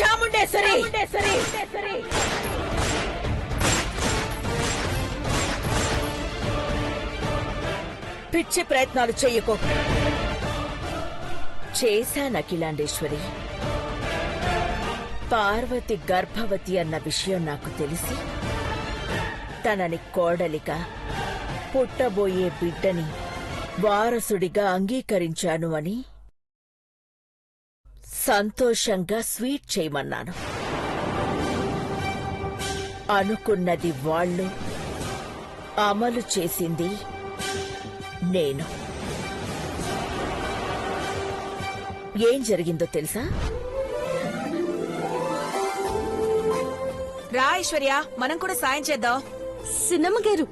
చాముండేశ్వరి పిచ్చి ప్రయత్నాలు చెయ్యకో. చేశానఖిలాండేశ్వరి. పార్వతి గర్భవతి అన్న విషయం నాకు తెలిసి తనని కోడలిగా, పుట్టబోయే బిడ్డని వారసుడిగా అంగీకరించాను అని సంతోషంగా స్వీట్ చేయమన్నాను. అనుకున్నది వాళ్ళు, అమలు చేసింది నేను. ఏం జరిగిందో తెలుసా? రా ఐశ్వర్య, మనం కూడా సాయం చేద్దాం. సిన్నమ్మ గారు,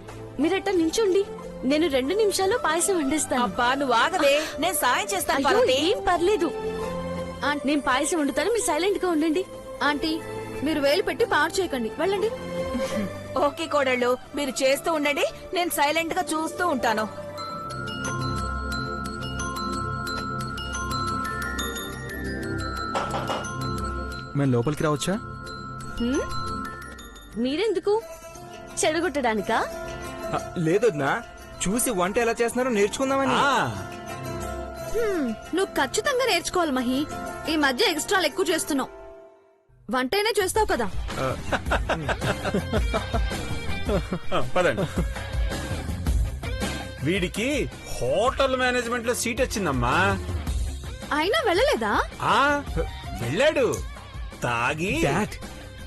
మీరట్ట నించోండి, నేను 2 నిమిషాల్లో పాయసం వండిస్తాను. అబ్బా నువ్వు ఆగవే, నేను సాయం చేస్తాను. అయ్యో, పార్వతి ఏం పర్లేదు. నేను పాయసం వండుతాను, మీరు సైలెంట్ గా ఉండండి. ఆంటీ, మీరు వేలు పెట్టి పాడు చేయకండి, వెళ్ళండి. ఓకే కోడళ్ళు, మీరు చేస్తూ ఉండండి, నేను సైలెంట్ గా చూస్తూ ఉంటాను. మేము లోపలికి రావచ్చా? మీరెందుకు? చెడగొట్టడానికా? లేదొద్నా, చూసి వంట ఎలా చేస్తున్నారో నేర్చుకుందామని. నువ్వు ఖచ్చితంగా నేర్చుకోవాలి మహి. ఈ మధ్య ఎక్స్ట్రాలు ఎక్కువ చేస్తున్నావు. వంటైనా చేస్తావు కదా. పదండి. వీడికి హోటల్ మేనేజ్మెంట్ లో సీట్ వచ్చిందమ్మా. అయినా వెళ్ళలేదా? వెళ్ళాడు తాగి. డాడ్,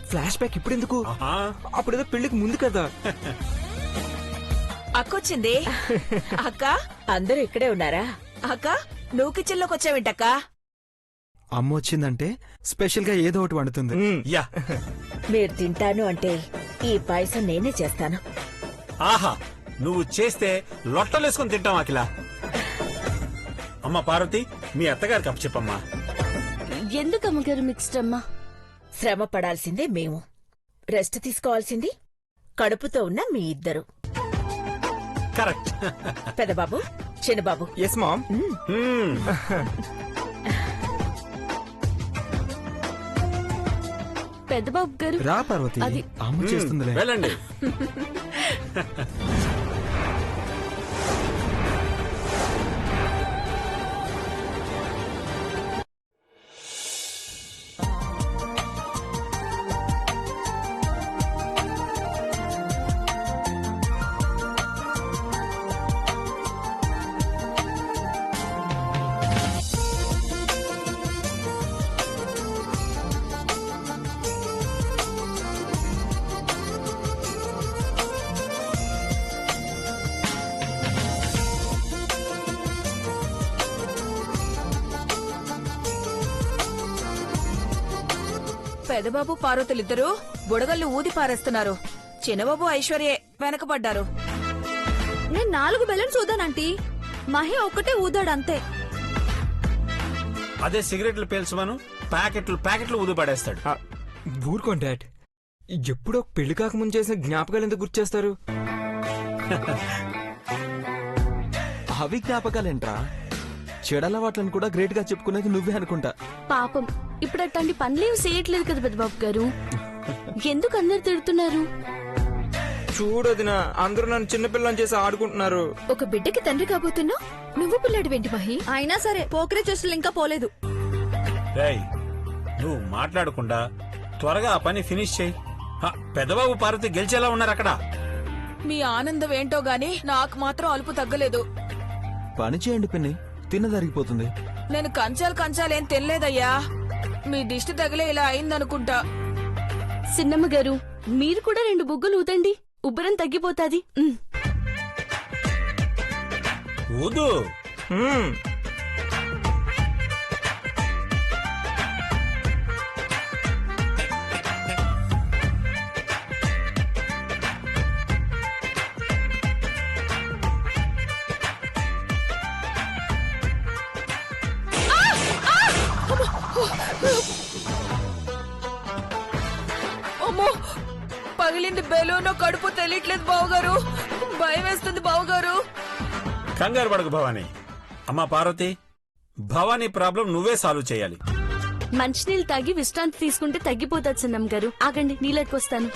ఫ్లాష్ బ్యాక్ ఇప్పుడు ఎందుకు? ఆహా. అప్పుడేదో పెళ్లికి ముందు కదా. అక్కొచ్చింది. అక్క, అందరూ ఇక్కడే ఉన్నారా? అక్క నువ్వు కిచెన్ లోకి వచ్చావేంటక్క? అమ్మ వచ్చిందంటే స్పెషల్ గా ఏదో ఒకటి వండుతుంది. యా. మీరు తింటాను అంటే ఈ పాయసం నేనే చేస్తాను. ఆహా, నువ్వు చేస్తే లొట్టలేసుకుని తింటాం అఖిల. అమ్మ పార్వతి, మీ అత్తగారికి అప్పచెప్పమ్మా. ఎందుకు అమ్మగారు మిక్స్డ్ అమ్మా? శ్రమ పడాల్సిందే మేము, రెస్ట్ తీసుకోవాల్సింది కడుపుతో ఉన్న మీ ఇద్దరు. కరెక్ట్. పెద్దబాబు, చిన్నబాబు. Yes ma'am. పెద్దబాబు గారు రా పార్వతి, అది- అమ్మ చేస్తుందిలే. వెళ్ళండి. పెదబాబు పార్వతులిద్దరూ బుడగళ్ళు ఊది పారేస్తున్నారు. చిన్నబాబు ఐశ్వర్యే వెనకబడ్డారు. నేను 4 బెలూన్స్ ఊదానంటీ, మహి ఒక్కటే ఊదాడు అంతే. అదే సిగరెట్లు పేల్చమను, ప్యాకెట్లు ఊదు పడేస్తాడు. ఊరుకోండి డాడ్, ఎప్పుడో పెళ్లి కాకముందు చేసిన జ్ఞాపకాలు ఎందుకు గుర్తు చేస్తారు? అవి జ్ఞాపకాలేంట్రా? చెడలవాట్లను కూడా గ్రేట్ గా చెప్పుకునేది నువ్వే అనుకుంటా. పాపం, ఇప్పుడు అట్లాంటి పనులేం చేయట్లేదు కదా పెద్దబాబు గారు. ఎందుకు అందరు తిడుతున్నారు? చూడొదినా, అందరూ నన్ను చిన్నపిల్లని చేసి ఆడుకుంటున్నారు. ఒక బిడ్డకి తండ్రి కాబోతున్నావు, నువ్వు పిల్లాడివేంటి మహి? అయినా సరే పోకిరి చేస్తులు ఇంకా పోలేదు. రేయ్, నువ్వు మాట్లాడకుండా త్వరగా ఆ పని ఫినిష్ చేయి. పెద్దబాబు పార్వతి గెలిచేలా ఉన్నారు అక్కడ. మీ ఆనందం ఏంటో గాని నాకు మాత్రం అలుపు తగ్గలేదు. పని చేయండి పిన్ని, తిన్నదరిగిపోతుంది. నేను కంచాలేం తినలేదయ్యా. మీ దిష్టి తగిలే ఇలా అయిందనుకుంటా. సిన్నమ్మ గారు, మీరు కూడా 2 బుగ్గలు ఊదండి, ఉబ్బరం తగ్గిపోతాది. ఊదు. అమ్మో, పగిలింది బెలూనో కడుపు తెలియట్లేదు బావగారు. భయం వేస్తుంది బావగారు. కంగారు పడకు భవానీ. అమ్మా పార్వతి, భవానీ ప్రాబ్లం నువ్వే సాల్వ్ చేయాలి. మంచినీళ్ళు తాగి విశ్రాంతి తీసుకుంటే తగ్గిపోతుంది సన్నం గారు. ఆగండి, నీళ్ళకొస్తాను.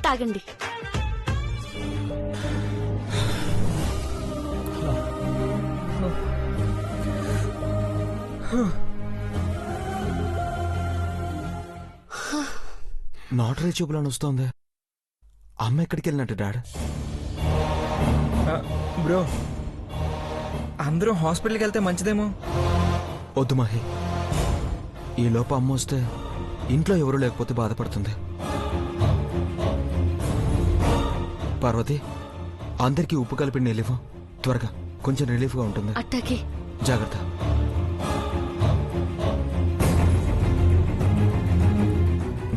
తాగండి. నాటరీ చూపులను వస్తోంది. అమ్మ ఎక్కడికి వెళ్ళినట్టు డాడ్? బ్రో, అందరూ హాస్పిటల్కి వెళ్తే మంచిదేమో. వద్దు మహి, ఈ లోపు అమ్మ వస్తే ఇంట్లో ఎవరు లేకపోతే బాధపడుతుంది. పార్వతి, అందరికీ ఉప్పు కలిపి నీళ్ళివ్వు త్వరగా, కొంచెం రిలీఫ్గా ఉంటుంది. అట్టాకే. జాగ్రత్త.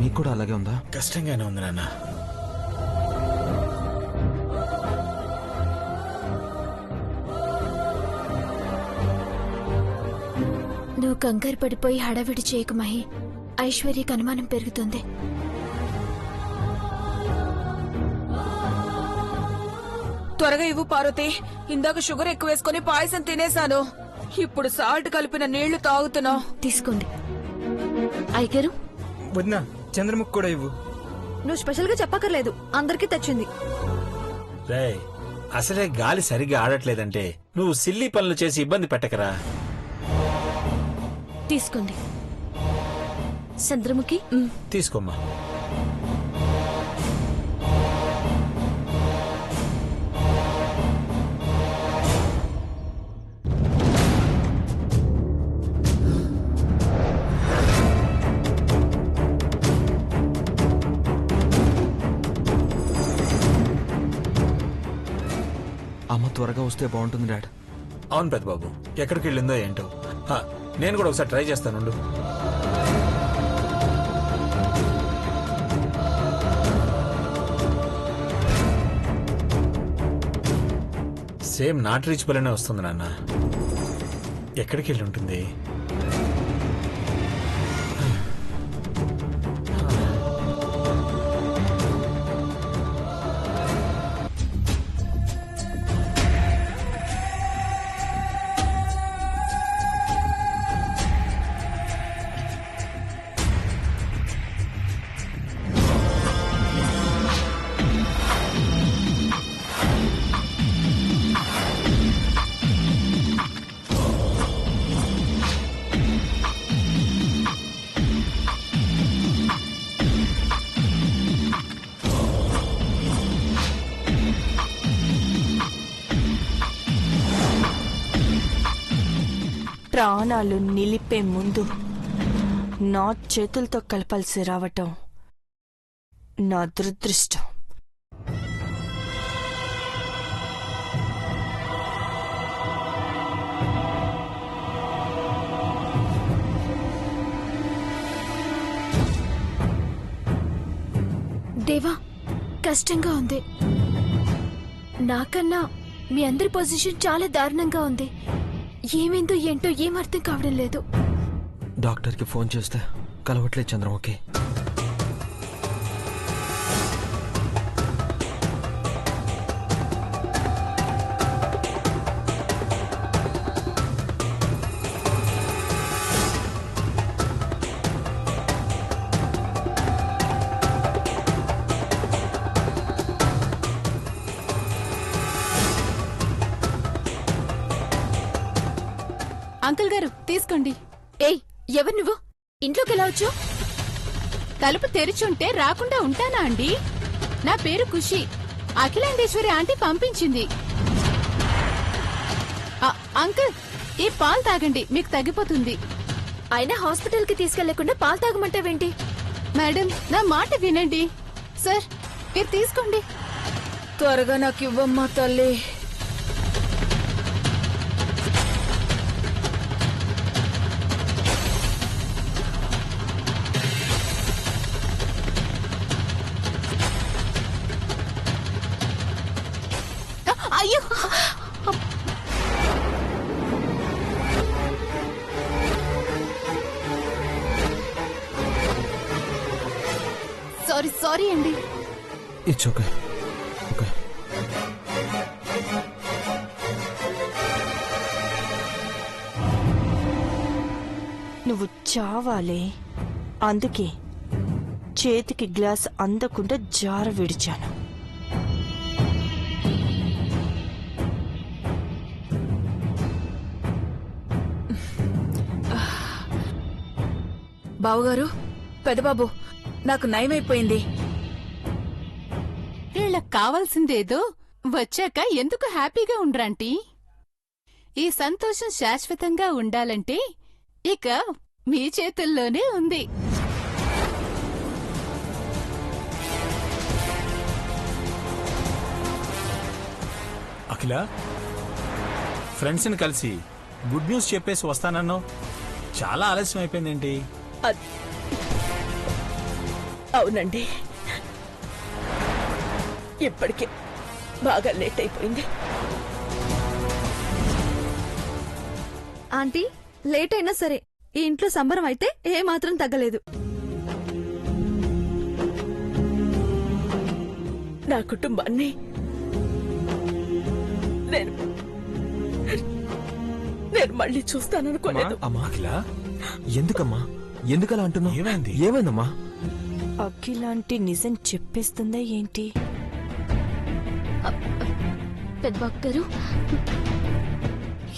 నీకు కూడా అలాగే ఉందా? కష్టంగానే ఉంది నాన్న. నువ్వు కంగారు పడిపోయి హడావిడి చేయకు మహి. ఐశ్వర్యకి అనుమానం పెరుగుతుంది. త్వరగా ఇవ్వు పార్వతి. ఇందాక షుగర్ ఎక్కువ వేసుకుని పాయసం తినేశాను. ఇప్పుడు సాల్ట్ కలిపిన నీళ్లు తాగుతున్నా. తీసుకోండి. అయ్యగారు, వదినా, చంద్రముఖ్ కూడా ఇవ్వు. నువ్వు స్పెషల్ గా చెప్పక్కర్లేదు, అందరికీ తెచ్చింది. రేయ్, అసలే గాలి సరిగ్గా ఆడట్లేదంటే నువ్వు సిల్లీ పనులు చేసి ఇబ్బంది పెట్టకరా. తీసుకోండి. చంద్రముఖి, తీసుకోమ్మా. అమ్మ త్వరగా వస్తే బాగుంటుంది డాడ్. అవును పెద్ద బాబు, ఎక్కడికి వెళ్ళిందో ఏంటో. నేను కూడా ఒకసారి ట్రై చేస్తానుండు. సేమ్ నాట్ రీచబుల్ అనే వస్తుంది నాన్న. ఎక్కడికి వెళ్ళి ఉంటుంది? ప్రాణాలు నిలిపే ముందు నా చేతులతో కలపాల్సి రావటం నా దురదృష్టం. దేవా, కష్టంగా ఉంది. నాకన్నా మీ అందరి పొజిషన్ చాలా దారుణంగా ఉంది. ఏమైందో ఏంటో ఏం అర్థం కావడం లేదు. డాక్టర్కి ఫోన్ చేస్తే కలవట్లేదు చంద్రముఖి. అంకుల్ గారు తీసుకోండి. ఏయ్, ఎవరు నువ్వు? ఇంట్లోకి ఎలా వచ్చావు? తలుపు తెరిచుంటే రాకుండా ఉంటానా అండి? నా పేరు ఖుషి. అఖిలాండేశ్వరి ఆంటీ పంపించింది. అంకుల్, ఈ పాలు తాగండి, మీకు తగ్గిపోతుంది. అయినా హాస్పిటల్ కి తీసుకెళ్లకుండా పాలు తాగమంటావేంటి? మేడం, నా మాట వినండి. సార్, మీరు తీసుకోండి. త్వరగా నాకు ఇవ్వమ్మా తల్లి. సారీ సారీ అండి. It's okay. ఓకే. నువ్వు చావాలే, అందుకే చేతికి గ్లాస్ అందకుండా జార విడిచాను. బావుగారు, పెదబాబు, నాకు నయమైపోయింది. వీళ్ళకి కావాల్సిందేదో వచ్చాక ఎందుకు హ్యాపీగా ఉండరాంటీ? ఈ సంతోషం శాశ్వతంగా ఉండాలంటే ఇక మీ చేతుల్లోనే ఉంది. అఖిల, ఫ్రెండ్స్ని కలిసి గుడ్ న్యూస్ చెప్పేసి వస్తానన్నావు. చాలా ఆలస్యం అయిపోయిందేంటి? అవునండి, ఇప్పటికే బాగా లేట్ అయిపోయింది. ఆంటీ లేట్ అయినా సరే ఈ ఇంట్లో సంబరం అయితే ఏ మాత్రం తగ్గలేదు. నా కుటుంబాన్ని నేను మళ్ళీ చూస్తాననుకోలేదు. అమ్మా అఖిల, ఎందుకమ్మా ఎందుకలా అంటున్నావు? ఏమైంది? ఏమైందమ్మా? అఖిలాంటి నిజం చెప్పేస్తుందా ఏంటి? పెద్దబాబు గారు,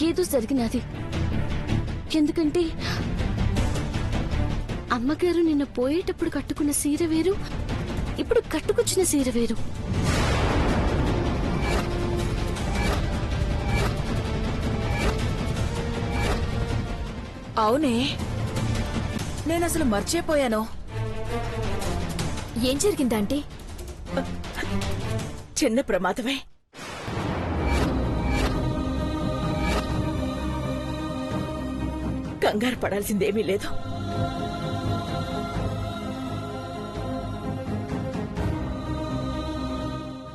ఏదో జరిగినది. ఎందుకంటే అమ్మగారు నిన్న పోయేటప్పుడు కట్టుకున్న సీర వేరు, ఇప్పుడు కట్టుకొచ్చిన సీర వేరు. అవునే, నేనసలు మర్చిపోయాను. ఏం జరిగిందంటే? చిన్న ప్రమాదమే. కంగారు పడాల్సిందేమీ లేదు.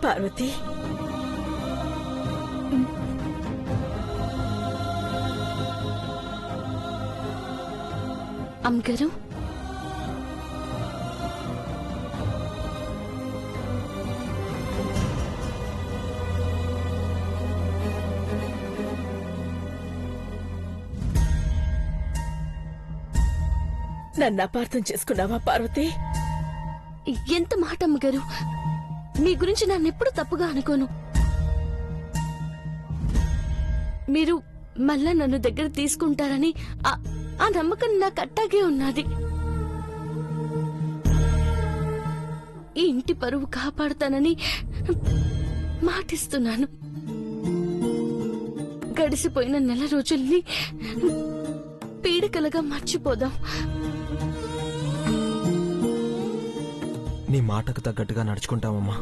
పార్వతి, అమ్మగారు, నన్ను అపార్థం చేసుకున్నావా పార్వతి? ఎంత మాట అమ్మగారు, మీ గురించి నన్నెప్పుడు తప్పుగా అనుకోను. మీరు మళ్ళా నన్ను దగ్గర తీసుకుంటారని ఆ నమ్మకం నాకు అట్టాగే ఉన్నది. ఈ ఇంటి పరువు కాపాడుతానని మాటిస్తున్నాను. గడిసిపోయిన నెల రోజుల్ని పీడికలుగా మర్చిపోదాం. నీ మాటకు తగ్గట్టుగా నడుచుకుంటామమ్మా.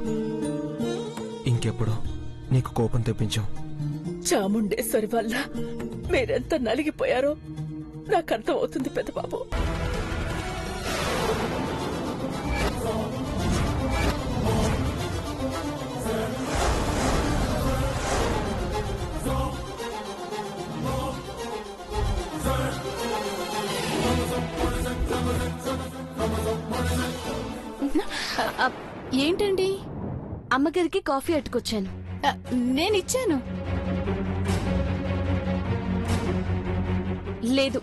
ఇంకెప్పుడు నీకు కోపం తెప్పించావు. చాముండేశ్వరి వల్ల మీరెంత నలిగిపోయారో నాకు అర్థం అవుతుంది పెద్దబాబు. ఏంటండి? అమ్మగారికి కాఫీ అట్టుకొచ్చాను. నేనిచ్చాను. లేదు,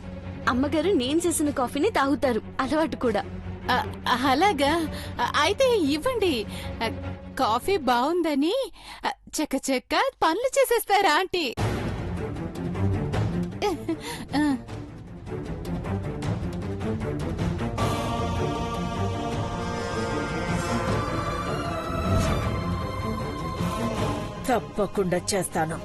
అమ్మగారు నేను చేసిన కాఫీని తాగుతారు, అలవాటు కూడా. అలాగా? అయితే ఇవ్వండి. కాఫీ బాగుందని చక్క పనులు చేసేస్తారా ఆంటీ? తప్పకుండా చేస్తాను.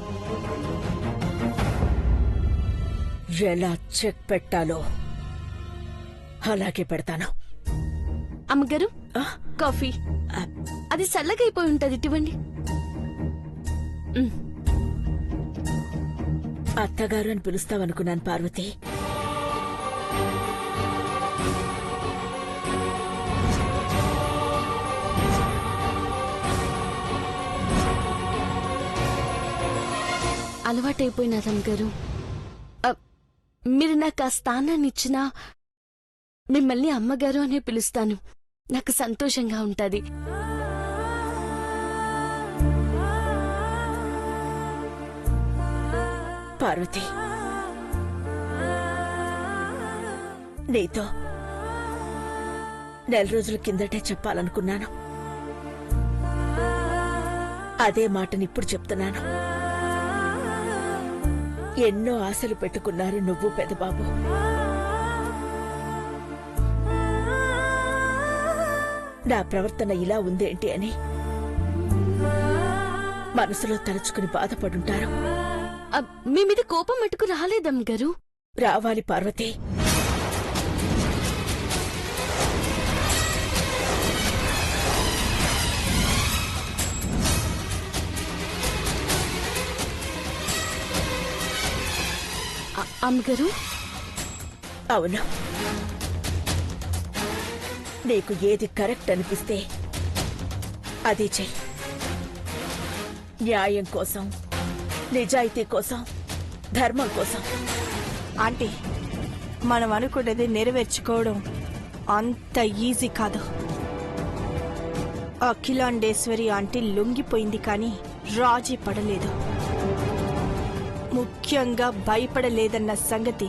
ఎలా చెక్ పెట్టాలో అలాగే పెడతాను. అమ్మగారు, కాఫీ అది చల్లగా అయిపోయి ఉంటది, ఇవ్వండి. అత్తగారు అని పిలుస్తావనుకున్నాను పార్వతి. అలవాటైపోయినది అమ్మగారు. మీరు నాకు ఆ స్థానాన్ని ఇచ్చినా మిమ్మల్ని అమ్మగారు అనే పిలుస్తాను. నాకు సంతోషంగా ఉంటది. పార్వతి, నీతో నెల రోజుల కిందటే చెప్పాలనుకున్నాను. అదే మాటని ఇప్పుడు చెప్తున్నాను. ఎన్నో ఆశలు పెట్టుకున్నారు నువ్వు పెదబాబు. నా ప్రవర్తన ఇలా ఉందేంటి అని మనసులో తలుచుకుని బాధపడుంటారు. మీ మీద కోపం మటుకు రాలేదమ్మ గారు. రావాలి పార్వతి. అమ్మగారు, అవును, నీకు ఏది కరెక్ట్ అనిపిస్తే అది చెయ్యి. న్యాయం కోసం, నిజాయితీ కోసం, ధర్మం కోసం. ఆంటీ, మనం అనుకున్నది నెరవేర్చుకోవడం అంత ఈజీ కాదు. అఖిలాండేశ్వరి ఆంటీ లొంగిపోయింది కానీ రాజీ పడలేదు. ముఖ్యంగా భయపడలేదన్న సంగతి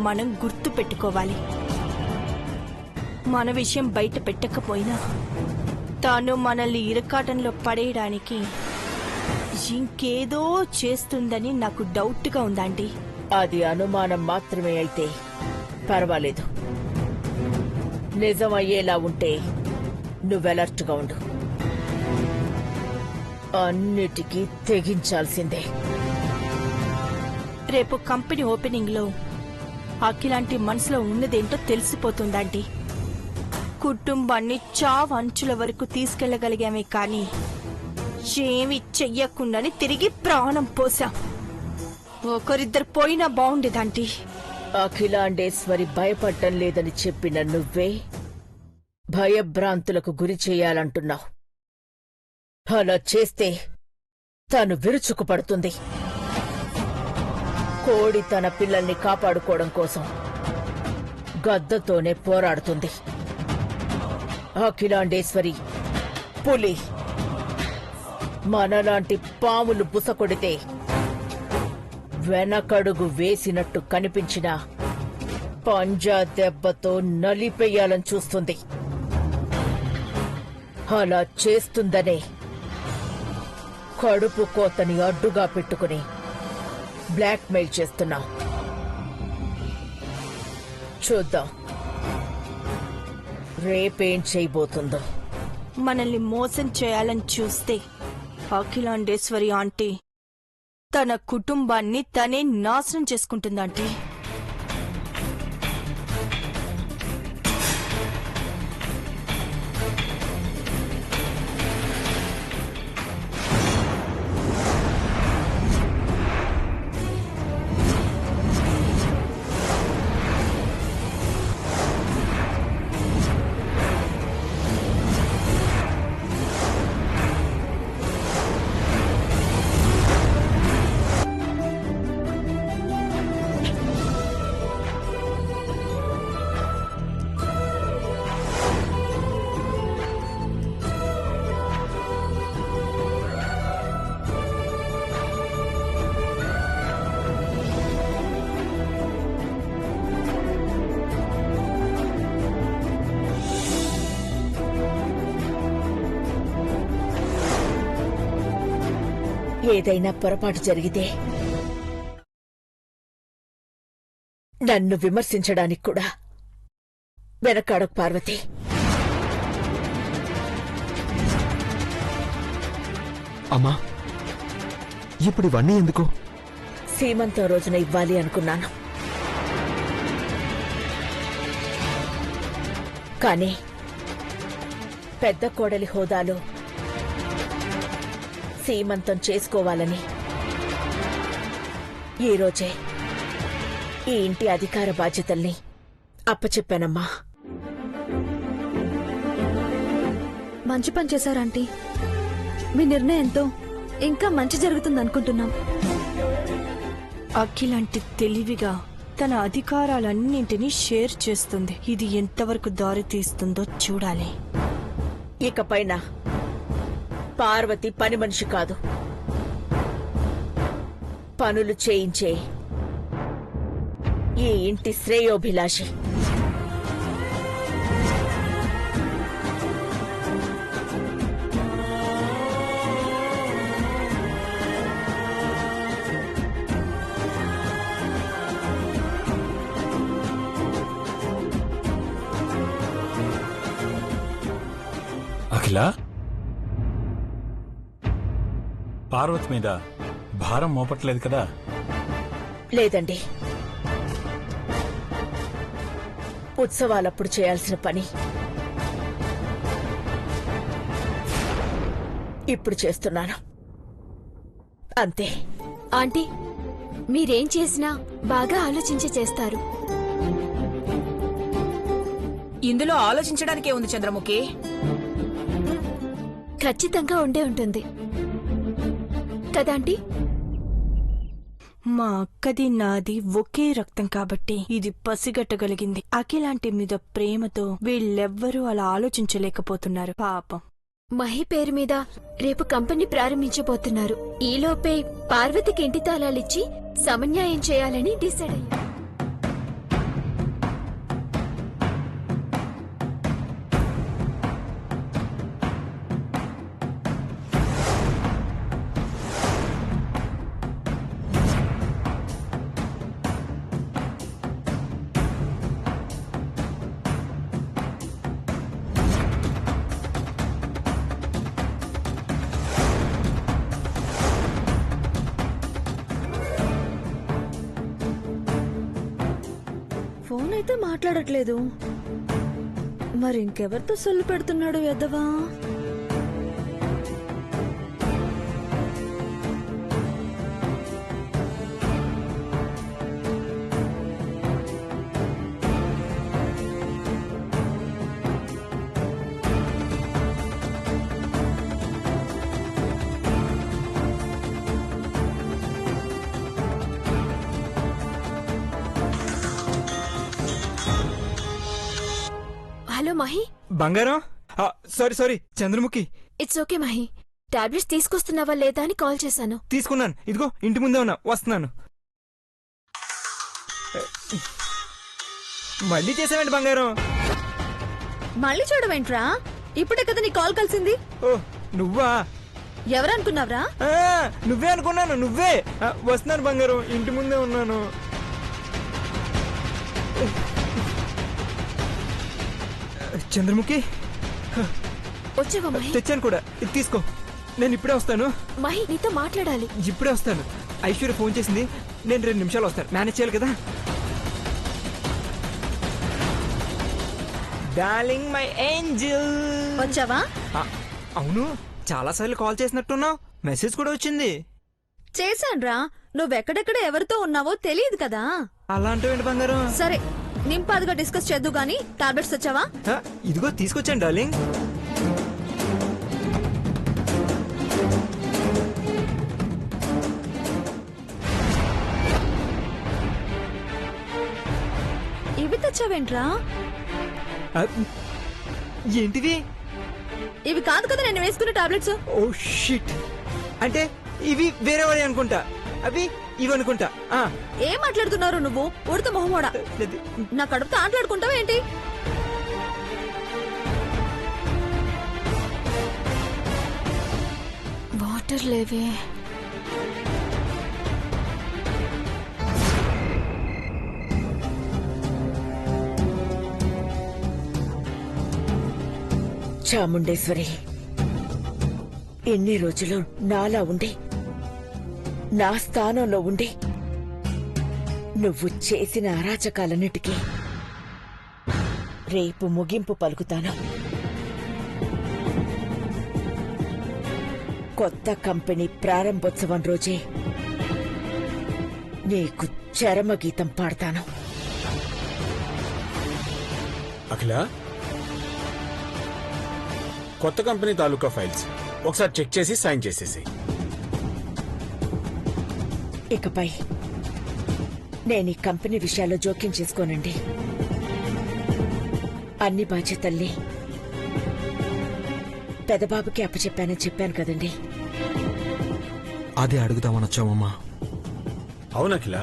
మనం గుర్తు పెట్టుకోవాలి. మన విషయం బయట పెట్టకపోయినా తాను మనల్ని ఇరకాటంలో పడేయడానికి ఇంకేదో చేస్తుందని నాకు డౌట్గా ఉందండి. అది అనుమానం మాత్రమే అయితే పర్వాలేదు. నిజమయ్యేలా ఉంటే నువ్వెలర్ట్గా ఉండు. అన్నిటికీ తెగించాల్సిందే. రేపు కంపెనీ ఓపెనింగ్ లో అఖిలాంటి మనసులో ఉన్నదేంటో తెలిసిపోతుందండి. కుటుంబాన్ని చావు అంచుల వరకు తీసుకెళ్లగలిగామే కానీ ఏమి చెయ్యకుండానే తిరిగి ప్రాణం పోసాం. ఒకరిద్దరు పోయినా బాగుండేదంటీ. అఖిలాండేశ్వరి భయపడటం లేదని చెప్పిన నువ్వే భయభ్రాంతులకు గురి చేయాలంటున్నావు. అలా చేస్తే తాను విరుచుకుపడుతుంది. కోడి తన పిల్లల్ని కాపాడుకోవడం కోసం గద్దతోనే పోరాడుతుంది. అఖిలాండేశ్వరి పులి. మనలాంటి పాములు బుసకొడితే వెనకడుగు వేసినట్టు కనిపించినా పంజా దెబ్బతో నలిపేయాలని చూస్తుంది. అలా చేస్తుందనే కడుపు కోతని అడ్డుగా పెట్టుకుని బ్లాక్మెయిల్ చేస్తున్నావు. చూద్దాం రేపేం చేయబోతుందో. మనల్ని మోసం చేయాలని చూస్తే అఖిలాండేశ్వరి ఆంటీ తన కుటుంబాన్ని తనే నాశనం చేసుకుంటుందంటీ. ఏదైనా పొరపాటు జరిగితే నన్ను విమర్శించడానికి కూడా వెనకాడకు పార్వతి. అమ్మా, ఇప్పుడు ఇవన్నీ ఎందుకు? సీమంతం రోజున ఇవ్వాలి అనుకున్నాను. కానీ పెద్ద కోడలి హోదాలో సీమంతం చేసుకోవాలని ఈరోజే ఈ ఇంటి అధికార బాధ్యతల్ని అప్పచెప్పానమ్మా. మంచి పని చేశారాంటీ. మీ నిర్ణయంతో ఇంకా మంచి జరుగుతుందనుకుంటున్నాం. అఖిలాంటి తెలివిగా తన అధికారాలన్నింటినీ షేర్ చేస్తుంది. ఇది ఎంతవరకు దారి తీస్తుందో చూడాలి. ఇకపైన పార్వతి పని మనిషి కాదు, పనులు చేయించే ఈ ఇంటి శ్రేయోభిలాషి. అఖిల, పార్వతి మీద భారం మోపట్లేదు కదా? లేదండి, ఉత్సవాలప్పుడు చేయాల్సిన పని ఇప్పుడు చేస్తున్నాను, అంతే. ఆంటీ, మీరేం చేసినా బాగా ఆలోచించి చేస్తారు. ఇందులో ఆలోచించడానికే ఉంది చంద్రముఖి. ఖచ్చితంగా ఉండే ఉంటుంది కదా ఆంటీ? మా అక్కది నాది ఒకే రక్తం కాబట్టి ఇది పసిగట్టగలిగింది. అఖిలాంటి మీద ప్రేమతో వీళ్ళెవ్వరూ అలా ఆలోచించలేకపోతున్నారు పాపం. మహి పేరు మీద రేపు కంపెనీ ప్రారంభించబోతున్నారు. ఈలోపే పార్వతికి ఇంటి తాళాలిచ్చి సమన్యాయం చేయాలని డిసైడ్ అయ్యారు. ఫోన్ అయితే మాట్లాడట్లేదు, మరి ఇంకెవరితో సొల్లు పెడుతున్నాడు ఎద్దవా? హలో మహి. బంగారం, sorry Chandramukhi. It's okay Mahi. Tablets తీసుకొస్తున్నావా లేదా అని కాల్ చేశాను. తీసుకున్నాను, ఇదిగో ఇంటి ముందే ఉన్నా, వస్తున్నాను. మళ్ళీ చేసావేంటి బంగారం? మళ్ళీ చూడవేంట్రా? ఇప్పుడే కదా నీ కాల్ కలిసింది. ఓ నువ్వా? ఎవరనుకున్నావురా? నువ్వే అనుకున్నాను, నువ్వే. వస్తున్నాను బంగారం, ఇంటి ముందే ఉన్నాను. చంద్రముఖి, వచ్చావా మహి? తెచ్చాను కూడా, ఇది తీసుకో. నేను ఇప్పుడే వస్తాను. మహి, నీతో మాట్లాడాలి. ఇప్పుడే వస్తాను. ఐశ్వర్య ఫోన్ చేసింది, నేను 2 నిమిషాలు వస్తాను. మేనేజ్ చేయాలి కదా. Darling my Angel. వచ్చావా? అవును, చాలా సార్లు కాల్ చేసినట్టున్నావు. మెసేజ్ కూడా వచ్చింది. చేశాన్రా. నువ్వెక్కడెక్కడ ఎవరితో ఉన్నావో తెలియదు కదా. అలా అంటావేంటి బంగారం? సరే, నింపాదిగా డిస్కస్ చేద్దు గాని టాబ్లెట్స్ వచ్చావా? ఇదిగో తీసుకొచ్చాను డార్లింగ్. ఇవి తెచ్చావేంట్రా? ఏంటివి? ఇవి కాదు కదా నేను వేసుకున్న టాబ్లెట్స్. ఓ షిట్, అంటే ఇవి వేరే వాడి అనుకుంటా. అవి ఇవి అనుకుంటా. ఏం మాట్లాడుతున్నారు నువ్వు? ఉడత మొహమోడా, నా కడుపుతో ఆటలాడుకుంటావా ఏంటి? వాటర్ లేవే. చాముండేశ్వరి, ఎన్ని రోజులు నాలా ఉండి, నా స్థానంలో ఉండి నువ్వు చేసిన అరాచకాలన్నిటికీ రేపు ముగింపు పలుకుతాను. కొత్త కంపెనీ ప్రారంభోత్సవం రోజే నీకు చరమగీతం పాడతాను. అఖిల, కొత్త కంపెనీ తాలూకా ఫైల్స్ ఒకసారి చెక్ చేసి సైన్ చేసేసి. ఇకపై నేను ఈ కంపెనీ విషయాల్లో జోక్యం చేసుకోనండి. అన్ని బాధ్యతల్ని పెదబాబుకి అప్పచెప్పానని చెప్పాను కదండి. అదే అడుగుదామని వచ్చామమ్మా. అవునఖిల,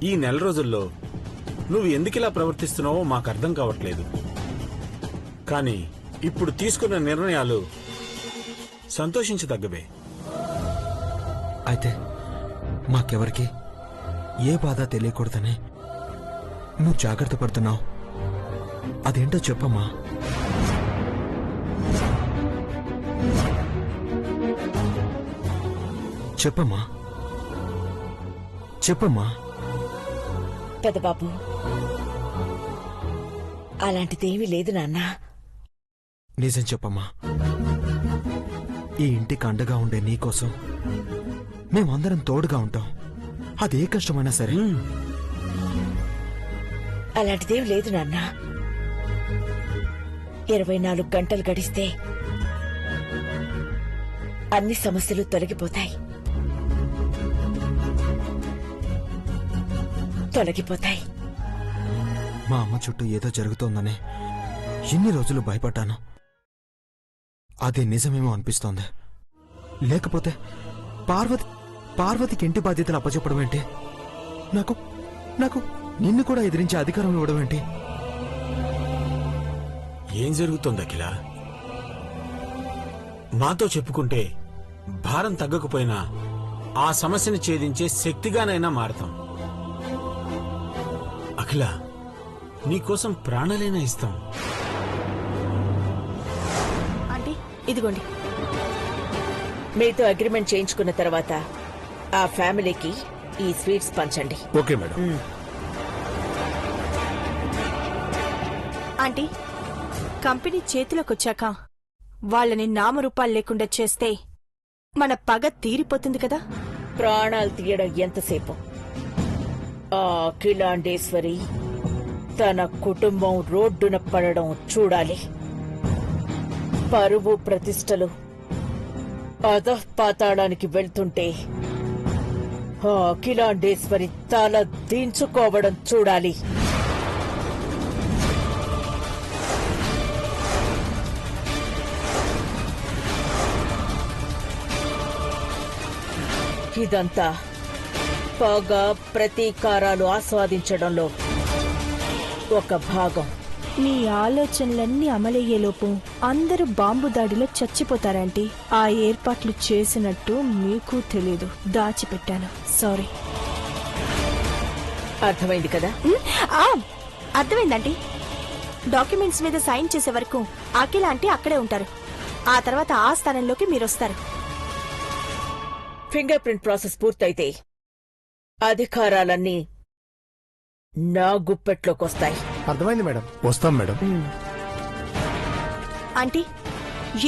ఈ నెల రోజుల్లో నువ్వు ఎందుకిలా ప్రవర్తిస్తున్నావో మాకు అర్థం కావట్లేదు. కానీ ఇప్పుడు తీసుకున్న నిర్ణయాలు సంతోషించదగ్గవే. అయితే మాకెవరికి ఏ బాధ తెలియకూడదని నువ్వు జాగ్రత్త పడుతున్నావు. అదేంటో చెప్పమ్మా. చెప్పమ్మా, చెప్పమ్మా. పెదబాబు, అలాంటిదేమీ లేదు నాన్నా. నిజం చెప్పమ్మా. ఈ ఇంటికి అండగా ఉండే నీకోసం మేమందరం తోడుగా ఉంటాం. అదే కష్టమైనా సరే. అలాంటిదేం లేదు నాన్నా. 24 గంటలు గడిస్తే అన్ని సమస్యలు తొలగిపోతాయి. మా అమ్మ చుట్టూ ఏదో జరుగుతోందని ఎన్ని రోజులు భయపడ్డాను. అదే నిజమేమో అనిపిస్తోంది. లేకపోతే పార్వతికి ఇంటి బాధ్యతలు అప్పచెప్పడం ఏంటి? నాకు నిన్ను కూడా ఎదిరించే అధికారం ఇవ్వడం ఏంటి? ఏం జరుగుతోంది అఖిల? మాతో చెప్పుకుంటే భారం తగ్గకపోయినా ఆ సమస్యను ఛేదించే శక్తిగానైనా మారతాం. అఖిల, నీకోసం ప్రాణాలైనా ఇస్తాం. ఆంటీ ఇదిగోండి. మీతో అగ్రిమెంట్ చేయించుకున్న తర్వాత ఆ ఫ్యామిలీకి ఈ స్వీట్స్ పంచండి. Okay madam. ఆంటీ, కంపెనీ చేతిలోకొచ్చాక వాళ్ళని నామరూపాలు లేకుండా చేస్తే మన పగ తీరిపోతుంది కదా. ప్రాణాలు తీయడం ఎంతసేపు? ఆ అఖిలాండేశ్వరి తన కుటుంబం రోడ్డున పడడం చూడాలి. పరువు ప్రతిష్టలు అధఃపాతాళానికి వెళ్తుంటే ఆ అఖిలాండేశ్వరి తల దించుకోవడం చూడాలి. ఇదంతా పగ ప్రతీకారాలు ఆస్వాదించడంలో ఒక భాగం. మీ ఆలోచనలన్నీ అమలయ్యేలోపు అందరూ బాంబు దాడిలో చచ్చిపోతారంటీ. ఆ ఏర్పాట్లు చేసినట్టు మీకు తెలీదు. దాచిపెట్టాను. సారీ. అర్థమైంది కదా? అర్థమైందంటీ. డాక్యుమెంట్స్ మీద సైన్ చేసే వరకు అఖిల ఆంటీ అక్కడే ఉంటారు. ఆ తర్వాత ఆ స్థానంలోకి మీరొస్తారు. ఫింగర్ ప్రింట్ ప్రాసెస్ పూర్తయితే అధికారాలన్నీ నా గుప్పెట్లోకొస్తాయి. అర్థమైంది మేడం. వస్తాం మేడం. ఆంటీ,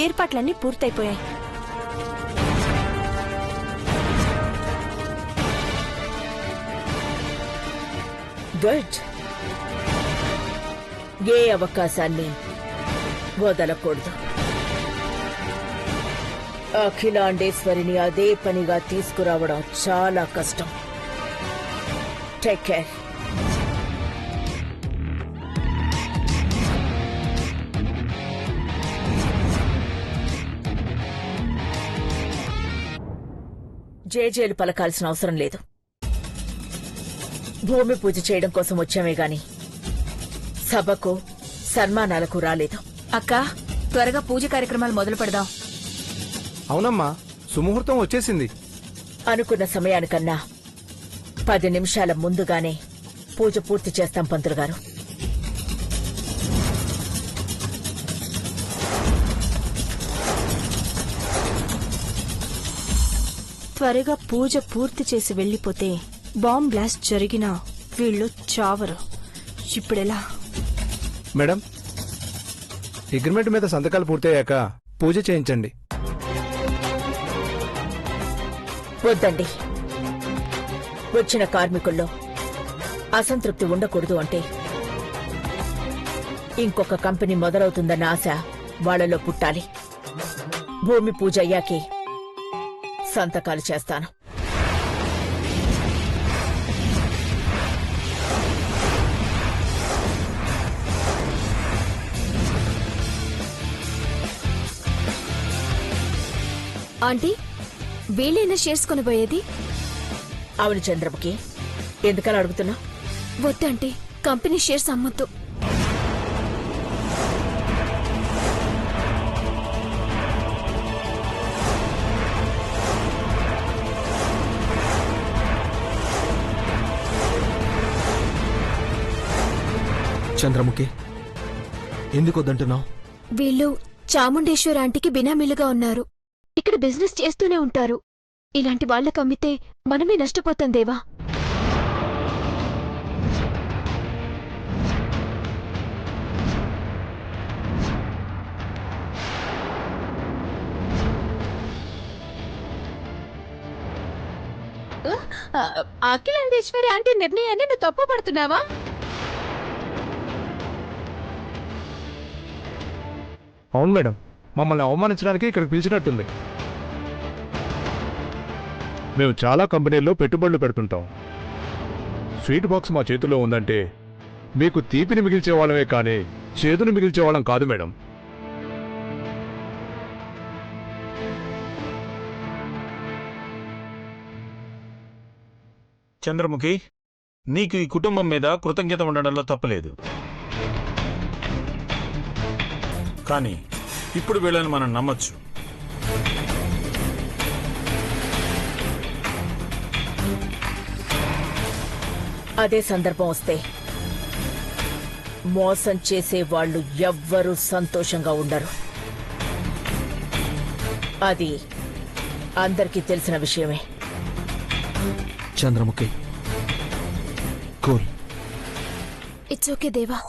ఏర్పాట్లన్నీ పూర్తయిపోయాయి. గుడ్. ఏ అవకాశాన్ని వదలకూడదు. అఖిలాండేశ్వరిని అదే పనిగా తీసుకురావడం చాలా కష్టం. Take care. జేజేలు పలకాల్సిన అవసరం లేదు. భూమి పూజ చేయడం కోసం వచ్చామే గాని సభకు సన్మానాలకు రాలేదు. అక్క, త్వరగా పూజ కార్యక్రమాలు మొదలు పెడదాం. అవునమ్మా, సుముహూర్తం వచ్చేసింది. అనుకున్న సమయానికన్నా 10 నిమిషాల ముందుగానే పూజ పూర్తి చేస్తాం పంతులు గారు. త్వరగా పూజ పూర్తి చేసి వెళ్లిపోతే బాంబ్ బ్లాస్ట్ జరిగినా వీళ్ళు చావరు. ఇప్పుడెలా? మేడం, అగ్రిమెంట్ మీద సంతకాలు పూర్తయ్యాక పూజ చేయించండి. వద్దండి. వచ్చిన కార్మికుల్లో అసంతృప్తి ఉండకూడదు అంటే ఇంకొక కంపెనీ మొదలవుతుందన్న ఆశ వాళ్లలో పుట్టాలి. భూమి పూజ అయ్యాకే సంతకాలు చేస్తాను. ఆంటీ వీళ్ళైనా షేర్స్ కొనబోయేది? అవును చంద్రముఖి, ఎందుకలా అడుగుతున్నా? వద్దంటీ, కంపెనీ షేర్స్ అమ్మొద్దు. చంద్రముఖి, ఎందుకు వద్దంటున్నావు? వీళ్ళు చాముండేశ్వర్ ఆంటీకి బినామీలుగా ఉన్నారు. ఇక్కడ బిజినెస్ చేస్తూనే ఉంటారు. ఇలాంటి వాళ్ళకు అమ్మితే మనమే నష్టపోతాం దేవా. అఖిలాండేశ్వరి ఆంటీ నిర్ణయాన్ని నువ్వు తప్పు పడుతున్నావా? అవును మేడం, మమ్మల్ని అవమానించడానికి ఇక్కడికి పిలిచినట్టుంది. మేము చాలా కంపెనీల్లో పెట్టుబడులు పెడుతుంటాం. స్వీట్ బాక్స్ మా చేతిలో ఉందంటే మీకు తీపిని మిగిల్చే వాళ్ళమే కానీ చేదును మిగిల్చే వాళ్ళం కాదు మేడం. చంద్రముఖి, నీకు ఈ కుటుంబం మీద కృతజ్ఞత ఉండడంలో తప్పలేదు. కానీ ఇప్పుడు వీళ్ళని మనం నమ్మొచ్చు. అదే సందర్భం వస్తే మోసం చేసే వాళ్ళు ఎవ్వరూ సంతోషంగా ఉండరు. అది అందరికీ తెలిసిన విషయమే. చంద్రముఖి, కూల్. ఇట్స్ ఓకే దేవా.